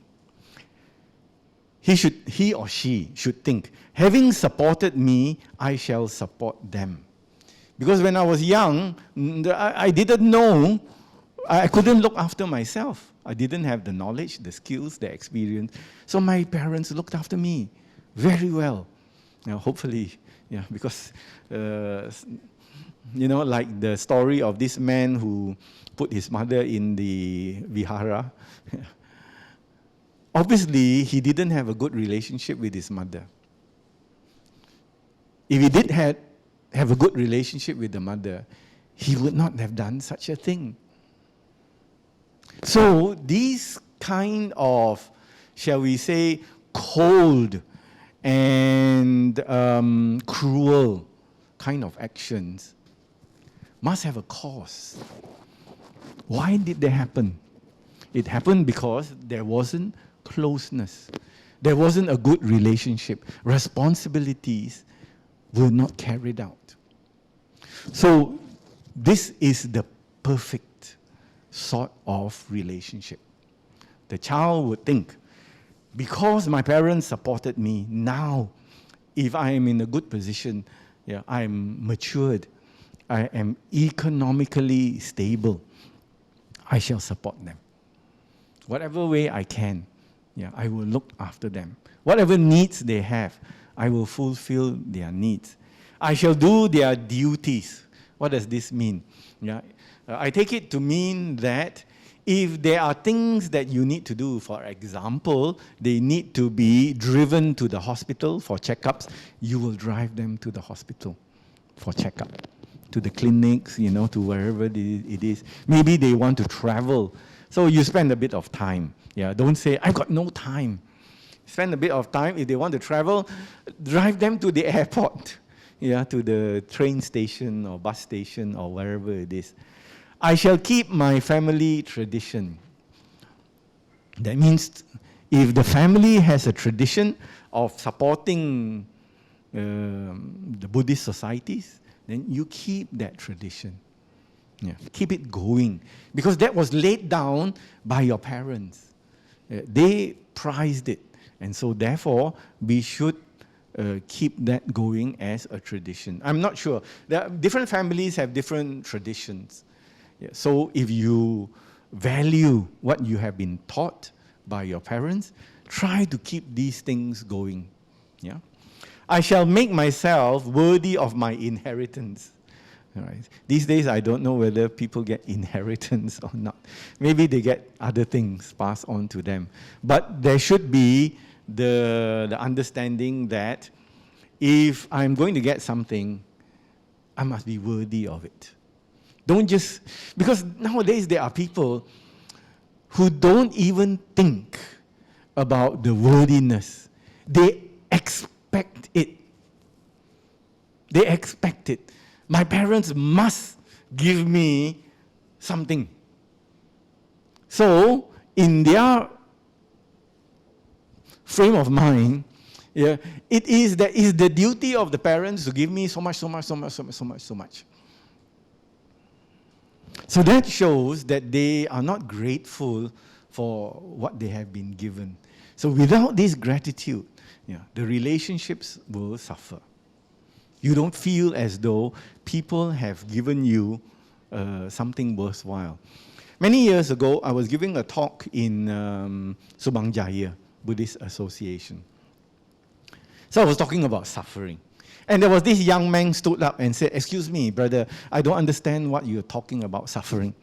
S1: He or she should think, having supported me, I shall support them. Because when I was young, I didn't know, I couldn't look after myself. I didn't have the knowledge, the skills, the experience. So my parents looked after me very well. Now, hopefully, because, like the story of this man who put his mother in the vihara. Obviously, he didn't have a good relationship with his mother. If he did have a good relationship with the mother, he would not have done such a thing. So these kind of, shall we say, cold and cruel kind of actions must have a cause. Why did they happen? It happened because there wasn't closeness. There wasn't a good relationship. Responsibilities were not carried out. So this is the perfect sort of relationship. The child would think, because my parents supported me, now if I am in a good position, I'm matured, I am economically stable, I shall support them. Whatever way I can, I will look after them. Whatever needs they have, I will fulfill their needs. I shall do their duties. What does this mean? I take it to mean that if there are things that you need to do, for example, they need to be driven to the hospital for checkups, you will drive them to the hospital for checkup, to the clinics, to wherever it is. Maybe they want to travel, so you spend a bit of time. Don't say, I've got no time. Spend a bit of time. If they want to travel, drive them to the airport, to the train station or bus station or wherever it is. I shall keep my family tradition. That means if the family has a tradition of supporting the Buddhist societies, then you keep that tradition. Keep it going. Because that was laid down by your parents. They prized it. And so therefore, we should keep that going as a tradition. I'm not sure. Different families have different traditions. So if you value what you have been taught by your parents, try to keep these things going. I shall make myself worthy of my inheritance. All right. These days, I don't know whether people get inheritance or not. Maybe they get other things passed on to them. But there should be the understanding that if I'm going to get something, I must be worthy of it. Don't just, because nowadays there are people who don't even think about the worthiness. They expect it. They expect it. My parents must give me something. So, in their frame of mind, it is the duty of the parents to give me so much. So that shows that they are not grateful for what they have been given. So without this gratitude, the relationships will suffer. You don't feel as though people have given you something worthwhile. Many years ago, I was giving a talk in Subang Jaya Buddhist Association. So I was talking about suffering. And there was this young man stood up and said, "Excuse me, brother, I don't understand what you're talking about suffering."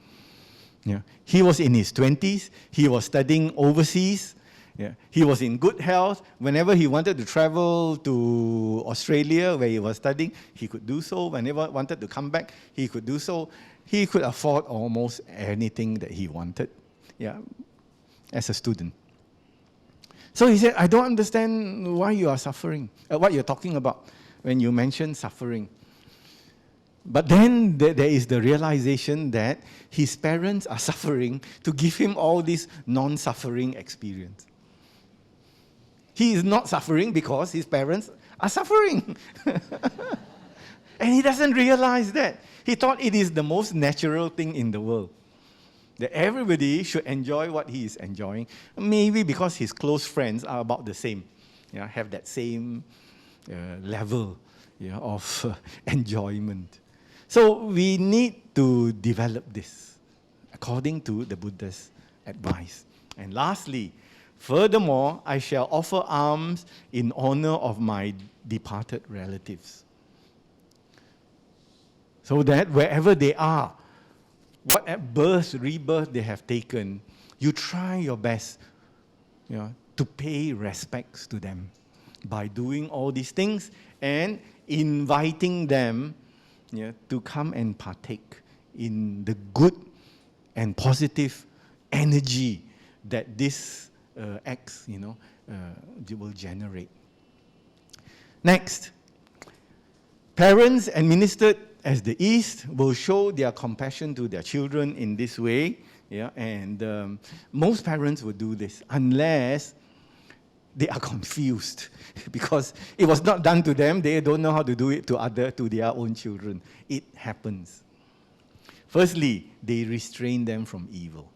S1: He was in his 20s. He was studying overseas. Yeah. He was in good health. Whenever he wanted to travel to Australia, where he was studying, he could do so. Whenever he wanted to come back, he could do so. He could afford almost anything that he wanted, yeah, as a student. So he said, I don't understand why you are suffering, what you're talking about when you mention suffering. But then there is the realization that his parents are suffering to give him all this non-suffering experience. He is not suffering because his parents are suffering. And he doesn't realize that. He thought it is the most natural thing in the world, that everybody should enjoy what he is enjoying. Maybe because his close friends are about the same, yeah, have that same level, yeah, of enjoyment. So we need to develop this according to the Buddha's advice. And lastly, furthermore, I shall offer alms in honor of my departed relatives, so that wherever they are, what birth, rebirth they have taken, you try your best, you know, to pay respects to them by doing all these things and inviting them, yeah, to come and partake in the good and positive energy that this acts, will generate. Next, parents administered as the East will show their compassion to their children in this way, yeah, and most parents will do this unless they are confused because it was not done to them. They don't know how to do it to their own children. It happens. Firstly, they restrain them from evil.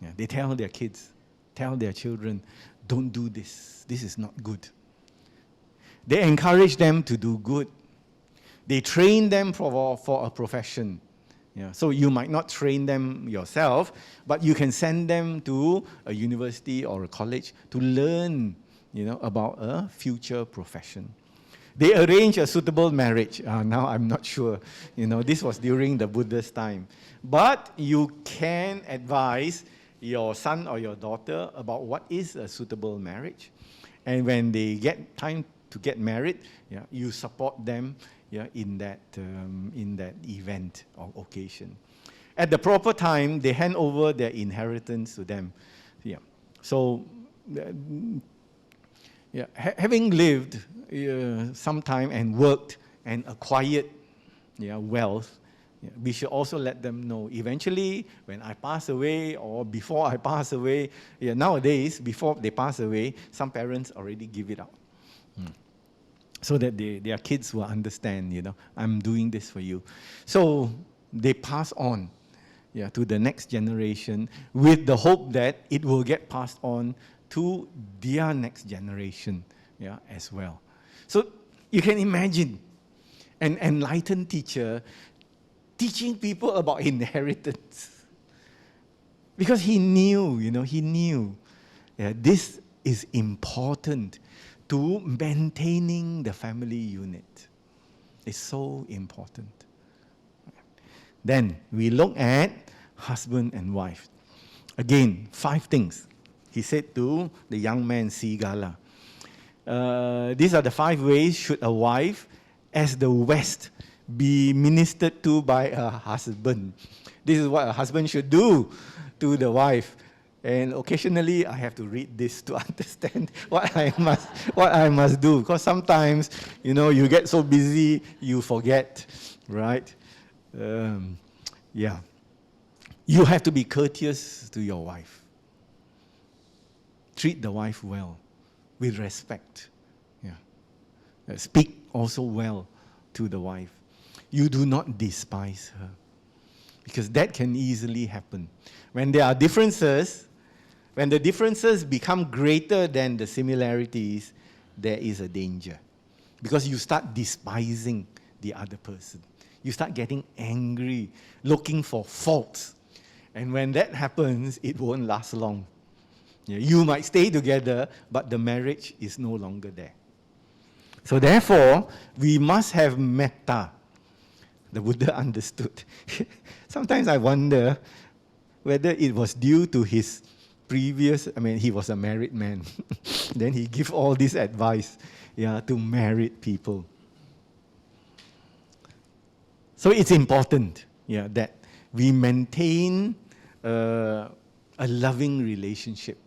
S1: Yeah, they tell their kids, tell their children, don't do this. This is not good. They encourage them to do good. They train them for a profession. Yeah, so you might not train them yourself, but you can send them to a university or a college to learn, about a future profession. They arrange a suitable marriage. Now I'm not sure. This was during the Buddha's time. But you can advise your son or your daughter about what is a suitable marriage. And when they get time to get married, yeah, you support them, yeah, in that event or occasion. At the proper time, they hand over their inheritance to them. Yeah. So, having lived some time and worked and acquired, wealth, we should also let them know. Eventually, when I pass away or before I pass away, nowadays, before they pass away, some parents already give it out. So that their kids will understand, I'm doing this for you. So they pass on, to the next generation with the hope that it will get passed on to their next generation, as well. So you can imagine an enlightened teacher teaching people about inheritance. Because he knew, this is important to maintaining the family unit. It's so important. Then we look at husband and wife. Again, 5 things. He said to the young man, Sigala. These are the 5 ways should a wife, as the West, be ministered to by a husband. This is what a husband should do to the wife. And occasionally, I have to read this to understand what I must do. Because sometimes, you get so busy, you forget, right? You have to be courteous to your wife. Treat the wife well, with respect. Speak also well to the wife. You do not despise her, because that can easily happen. When there are differences, when the differences become greater than the similarities, there is a danger. Because you start despising the other person. You start getting angry, looking for faults. And when that happens, it won't last long. You might stay together, but the marriage is no longer there. So therefore, we must have metta. The Buddha understood. Sometimes I wonder whether it was due to his he was a married man. Then he give all this advice, to married people. So it's important, that we maintain a loving relationship,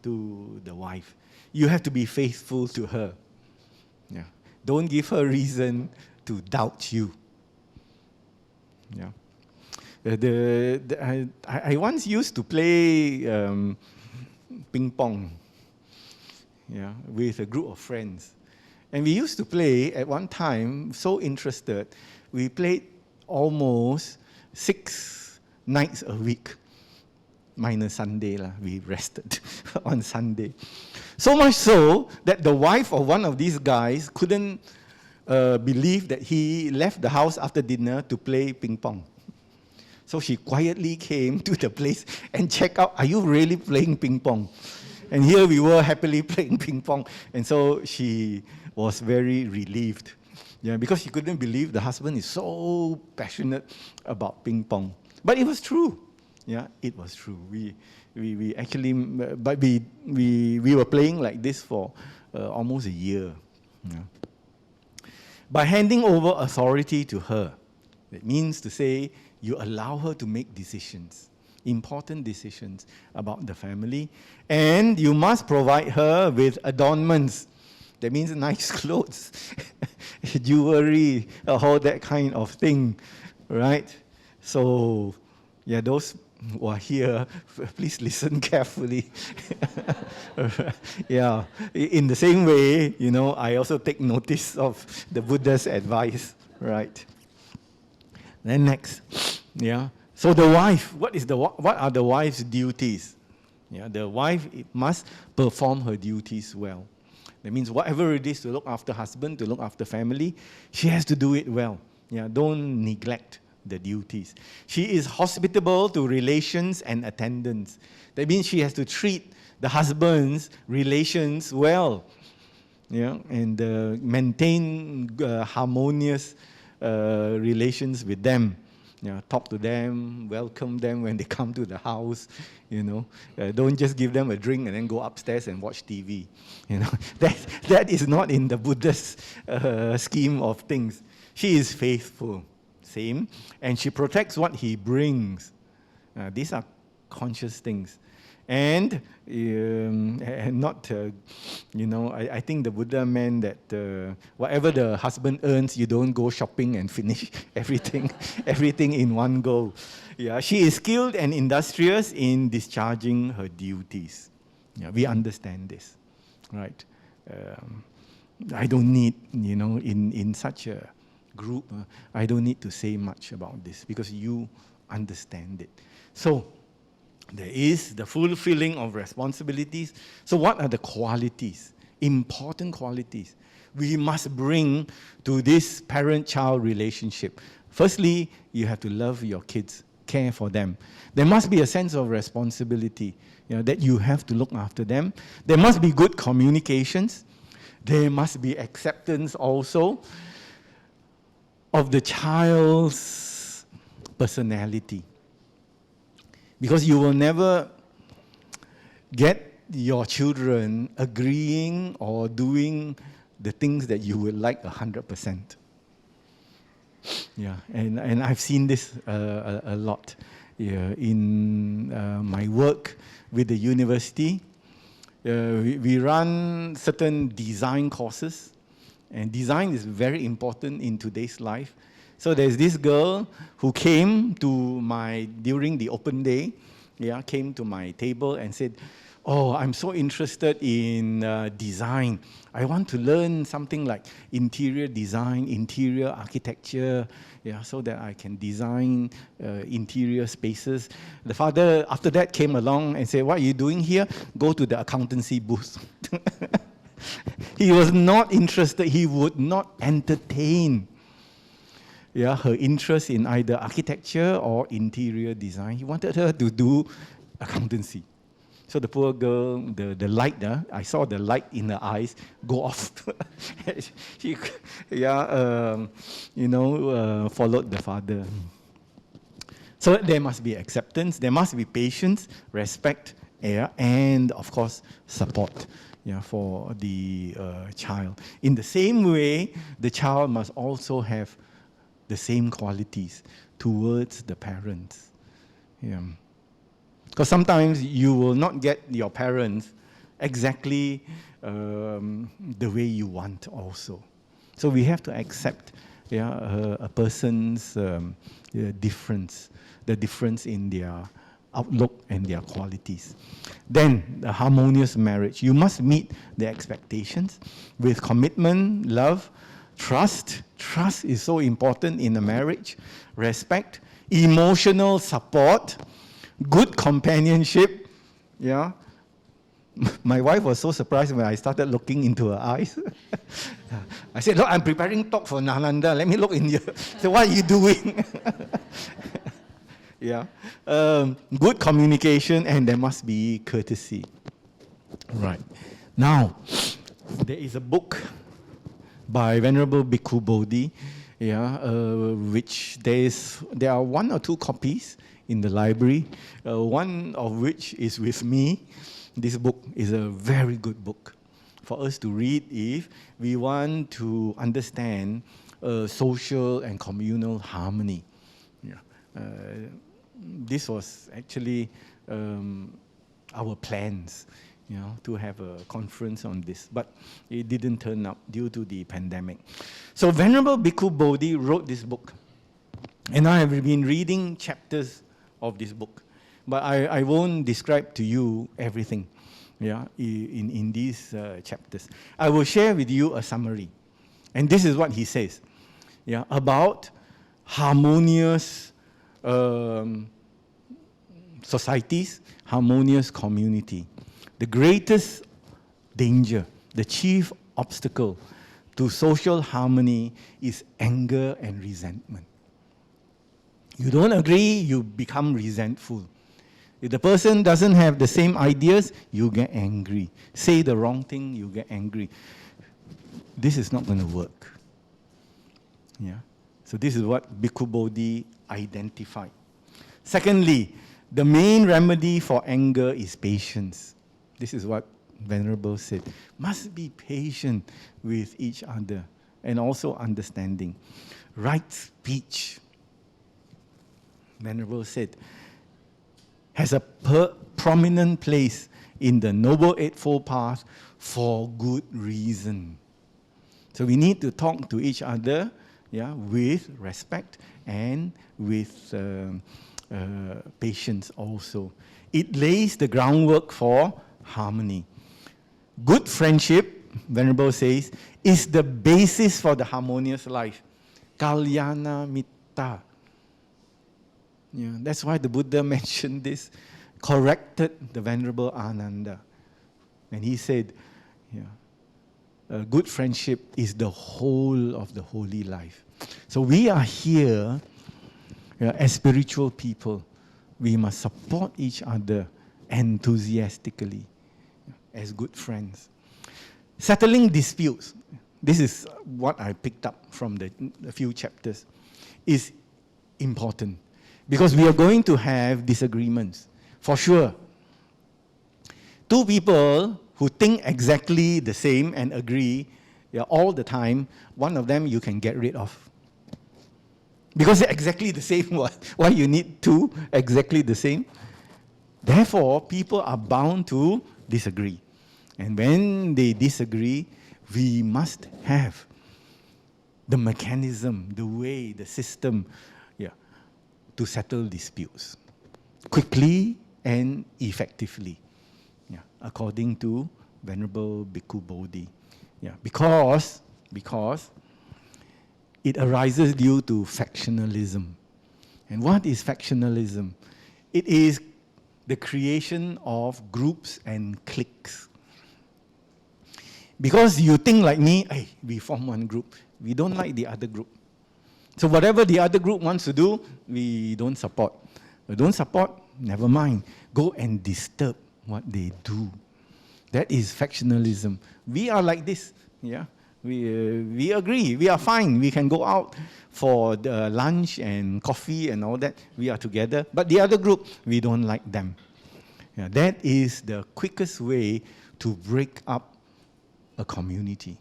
S1: to the wife. You have to be faithful to her. Don't give her reason to doubt you. I once used to play ping pong, with a group of friends. And we used to play at one time, so interested, we played almost 6 nights a week. Minus Sunday, we rested on Sunday. So much so that the wife of one of these guys couldn't believe that he left the house after dinner to play ping pong. So she quietly came to the place and checked out, are you really playing ping pong? And here we were happily playing ping pong. And so she was very relieved, because she couldn't believe the husband is so passionate about ping pong. But it was true. It was true. We actually, but we were playing like this for almost a year. By handing over authority to her, that means to say you allow her to make decisions, important decisions about the family, and you must provide her with adornments. That means nice clothes, jewelry, all that kind of thing, right? So, those who are here, please listen carefully. In the same way, I also take notice of the Buddha's advice, right? Then next, So the wife, what are the wife's duties? The wife must perform her duties well. That means whatever it is to look after husband, to look after family, she has to do it well. Don't neglect the duties. She is hospitable to relations and attendants. That means she has to treat the husband's relations well, and maintain harmonious relations with them. Talk to them, welcome them when they come to the house. Don't just give them a drink and then go upstairs and watch TV. That is not in the Buddha's scheme of things. She is faithful. Same, and she protects what he brings. These are conscious things, and not, I think the Buddha meant that whatever the husband earns, you don't go shopping and finish everything in one go. She is skilled and industrious in discharging her duties. We understand this, right? I don't need, in such a group, I don't need to say much about this because you understand it. So there is the fulfilling of responsibilities. So what are the qualities, important qualities, we must bring to this parent-child relationship? Firstly, you have to love your kids, care for them. There must be a sense of responsibility, that you have to look after them. There must be good communications. There must be acceptance also of the child's personality. Because you will never get your children agreeing or doing the things that you would like 100%. And I've seen this a lot in my work with the university. We run certain design courses. And design is very important in today's life. So there's this girl who came to during the open day, came to my table and said, oh, I'm so interested in design. I want to learn something like interior design, interior architecture, so that I can design interior spaces. The father, after that, came along and said, what are you doing here? Go to the accountancy booth. He was not interested. He would not entertain her interest in either architecture or interior design. He wanted her to do accountancy. So the poor girl, the light, I saw the light in her eyes go off. She, followed the father. So there must be acceptance, there must be patience, respect, yeah, and of course support, yeah, for the child. In the same way, the child must also have the same qualities towards the parents. Yeah. Because sometimes you will not get your parents exactly the way you want also. So we have to accept, yeah, a person's difference, the difference in their outlook and their qualities. Then, the harmonious marriage. You must meet the expectations with commitment, love, trust. Trust is so important in a marriage. Respect, emotional support, good companionship. Yeah. My wife was so surprised when I started looking into her eyes. I said, look, I'm preparing talk for Nalanda. Let me look in your. So what are you doing? Yeah. Good communication, and there must be courtesy. Right. Now, there is a book by Venerable Bhikkhu Bodhi, yeah, which there are 1 or 2 copies in the library, one of which is with me. This book is a very good book for us to read if we want to understand social and communal harmony. Yeah. This was actually our plans, to have a conference on this, but it didn't turn up due to the pandemic. So Venerable Bhikkhu Bodhi wrote this book, and I have been reading chapters of this book, but I won't describe to you everything, in these chapters. I will share with you a summary, and this is what he says, about harmonious societies, harmonious community. The greatest danger, the chief obstacle to social harmony is anger and resentment. You don't agree, you become resentful. If the person doesn't have the same ideas, you get angry. Say the wrong thing, you get angry. This is not going to work. Yeah. So this is what Bhikkhu Bodhi identified. Secondly, the main remedy for anger is patience. This is what Venerable said. Must be patient with each other and also understanding. Right speech, Venerable said, has a prominent place in the Noble Eightfold Path for good reason. So we need to talk to each other, with respect and with patience also. It lays the groundwork for harmony. Good friendship, Venerable says, is the basis for the harmonious life. Kalyana Mitta. That's why the Buddha mentioned this, corrected the Venerable Ananda. And he said, a good friendship is the whole of the holy life. So we are here, as spiritual people. We must support each other enthusiastically as good friends. Settling disputes, this is what I picked up from the few chapters, is important because we are going to have disagreements, for sure. Two people who think exactly the same and agree all the time, one of them you can get rid of. Because they're exactly the same. Why you need two exactly the same? Therefore, people are bound to disagree. And when they disagree, we must have the mechanism, the way, the system, to settle disputes quickly and effectively, according to Venerable Bhikkhu Bodhi. Because it arises due to factionalism. And what is factionalism? It is the creation of groups and cliques. Because you think like me, hey, we form one group. We don't like the other group. So whatever the other group wants to do, we don't support. We don't support, never mind. Go and disturb what they do. That is factionalism. We are like this, We agree, we are fine. We can go out for the lunch and coffee and all that. We are together. But the other group, we don't like them. Yeah, that is the quickest way to break up a community.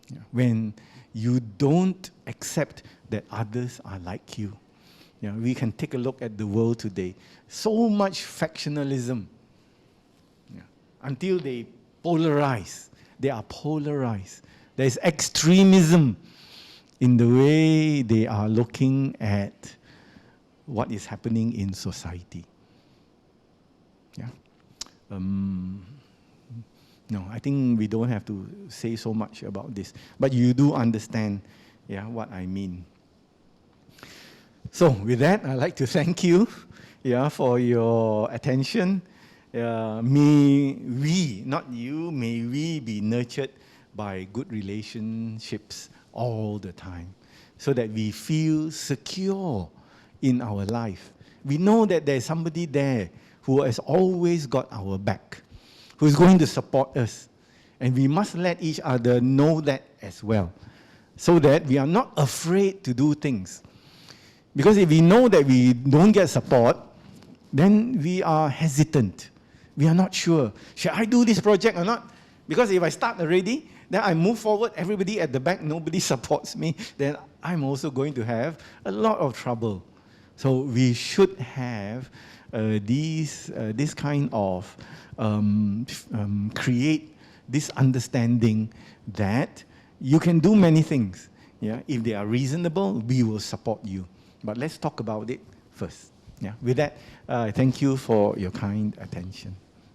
S1: Yeah, when you don't accept that others are like you. Yeah, we can take a look at the world today. So much factionalism. Yeah, until they polarize. They are polarized. There is extremism in the way they are looking at what is happening in society. Yeah. No, I think we don't have to say so much about this, but you do understand, yeah, what I mean. So with that, I'd like to thank you, yeah, for your attention. May we, not you, may we be nurtured by good relationships all the time, so that we feel secure in our life. We know that there's somebody there who has always got our back, who is going to support us. And we must let each other know that as well, so that we are not afraid to do things. Because if we know that we don't get support, then we are hesitant. We are not sure. Should I do this project or not? Because if I start already, then I move forward, everybody at the back, nobody supports me, then I'm also going to have a lot of trouble. So we should have this kind of create this understanding that you can do many things. Yeah? If they are reasonable, we will support you. But let's talk about it first. Yeah? With that, thank you for your kind attention.